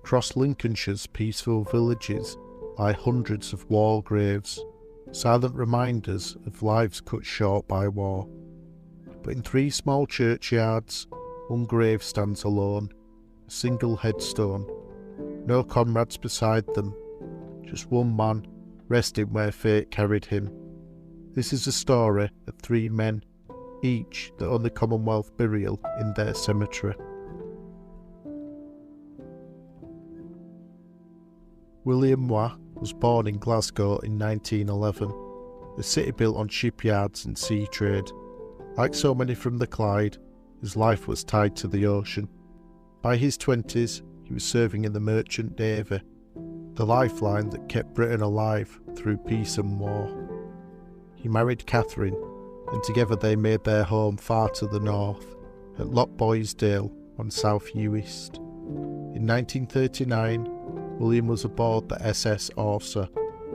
Across Lincolnshire's peaceful villages lie hundreds of war graves, silent reminders of lives cut short by war. But in 3 small churchyards, one grave stands alone, a single headstone, no comrades beside them, just one man resting where fate carried him. This is the story of 3 men, each the only Commonwealth burial in their cemetery. William Moir was born in Glasgow in 1911, a city built on shipyards and sea trade. Like so many from the Clyde, his life was tied to the ocean. By his 20s, he was serving in the Merchant Navy, the lifeline that kept Britain alive through peace and war. He married Catherine, and together they made their home far to the north, at Lochboysdale on South Uist. In 1939, William was aboard the SS Orsa,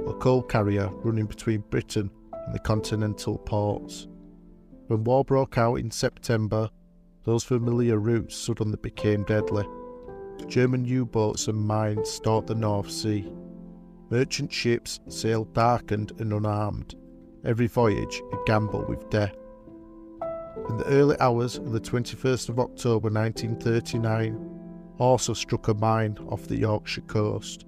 a coal carrier running between Britain and the continental ports. When war broke out in September, those familiar routes suddenly became deadly. German U-boats and mines stalked the North Sea. Merchant ships sailed darkened and unarmed, every voyage a gamble with death. In the early hours of the 21st of October 1939, Orsa struck a mine off the Yorkshire coast.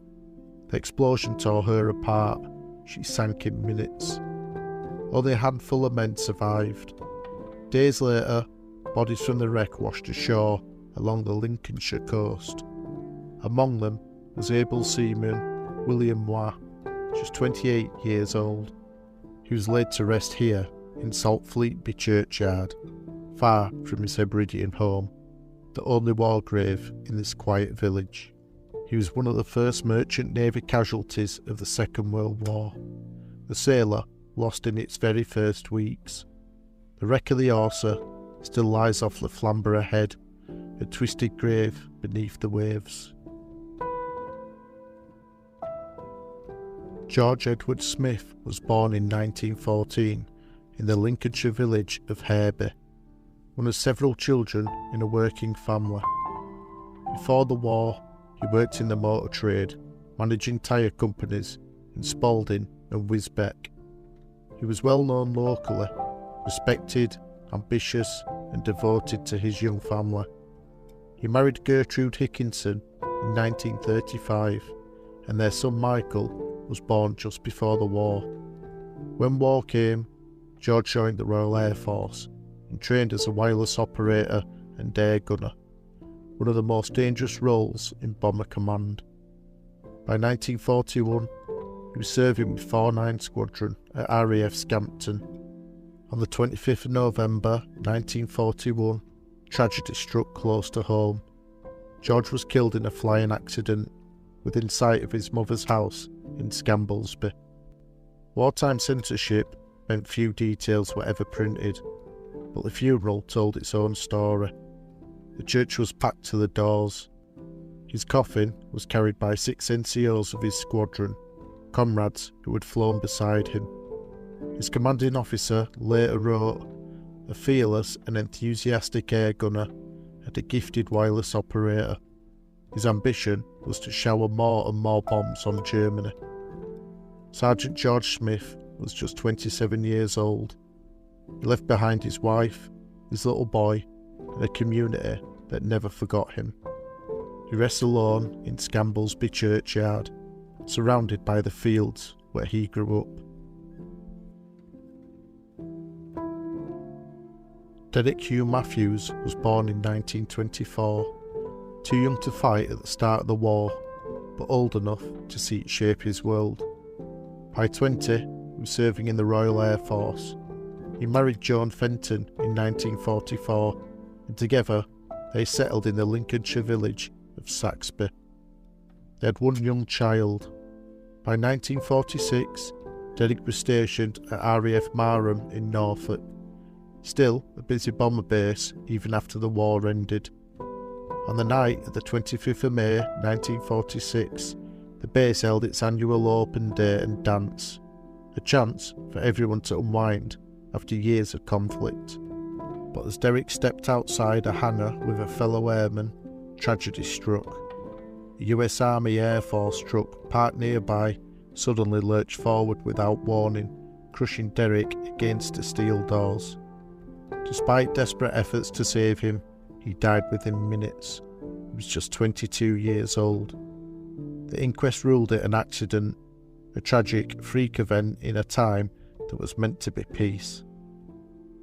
The explosion tore her apart. She sank in minutes. Only a handful of men survived. Days later, bodies from the wreck washed ashore along the Lincolnshire coast. Among them was able seaman William Moir, just 28 years old. He was laid to rest here in Saltfleetby Churchyard, far from his Hebridean home, the only war grave in this quiet village. He was one of the first merchant navy casualties of the Second World War, the sailor lost in its very first weeks. The wreck of the Orsa still lies off the Flamborough Head, a twisted grave beneath the waves. George Edward Smith was born in 1914 in the Lincolnshire village of Hairby, one of several children in a working family. Before the war, he worked in the motor trade, managing tyre companies in Spalding and Wisbech. He was well known locally, respected, ambitious and devoted to his young family. He married Gertrude Hickinson in 1935, and their son Michael was born just before the war. When war came, George joined the Royal Air Force and trained as a wireless operator and air gunner, one of the most dangerous roles in bomber command. By 1941, he was serving with 49 Squadron at RAF Scampton. On the 25th of November 1941, tragedy struck close to home. George was killed in a flying accident within sight of his mother's house in Scamblesby. Wartime censorship meant few details were ever printed, but the funeral told its own story. The church was packed to the doors. His coffin was carried by 6 NCOs of his squadron, comrades who had flown beside him. His commanding officer later wrote, "A fearless and enthusiastic air gunner and a gifted wireless operator. His ambition was to shower more and more bombs on Germany." Sergeant George Smith was just 27 years old. He left behind his wife, his little boy, and a community that never forgot him. He rests alone in Scamblesby Churchyard, surrounded by the fields where he grew up. Derrick Hugh Matthews was born in 1924, too young to fight at the start of the war, but old enough to see it shape his world. By 20, he was serving in the Royal Air Force. He married Joan Fenton in 1944, and together they settled in the Lincolnshire village of Saxby. They had one young child. By 1946, Derrick was stationed at RAF Marham in Norfolk, still a busy bomber base even after the war ended. On the night of the 25th of May 1946, the base held its annual open day and dance, a chance for everyone to unwind after years of conflict. But as Derrick stepped outside a hangar with a fellow airman, tragedy struck. A US Army Air Force truck parked nearby suddenly lurched forward without warning, crushing Derrick against the steel doors. Despite desperate efforts to save him, he died within minutes. He was just 22 years old. The inquest ruled it an accident, a tragic freak event in a time that was meant to be peace.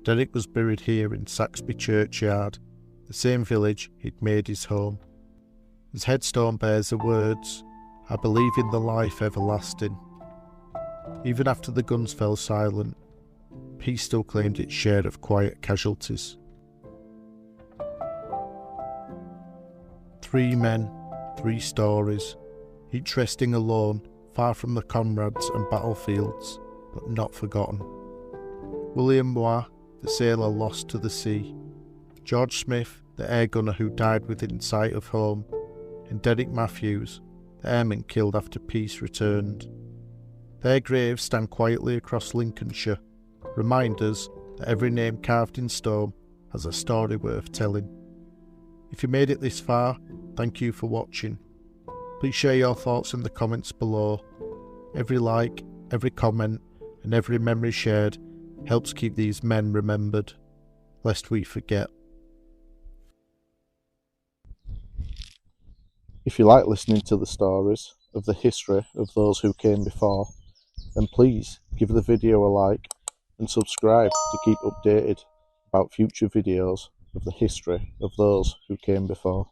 Derrick was buried here in Saxby Churchyard, the same village he'd made his home. His headstone bears the words, "I believe in the life everlasting." Even after the guns fell silent, peace still claimed its share of quiet casualties. 3 men, 3 stories, each resting alone, far from the comrades and battlefields, but not forgotten. William Moir, the sailor lost to the sea, George Smith, the air gunner who died within sight of home, and Derrick Matthews, the airman killed after peace returned. Their graves stand quietly across Lincolnshire, reminders that every name carved in stone has a story worth telling. If you made it this far, thank you for watching. Please share your thoughts in the comments below. Every like, every comment, and every memory shared helps keep these men remembered, lest we forget. If you like listening to the stories of the history of those who came before, then please give the video a like and subscribe to keep updated about future videos of the history of those who came before.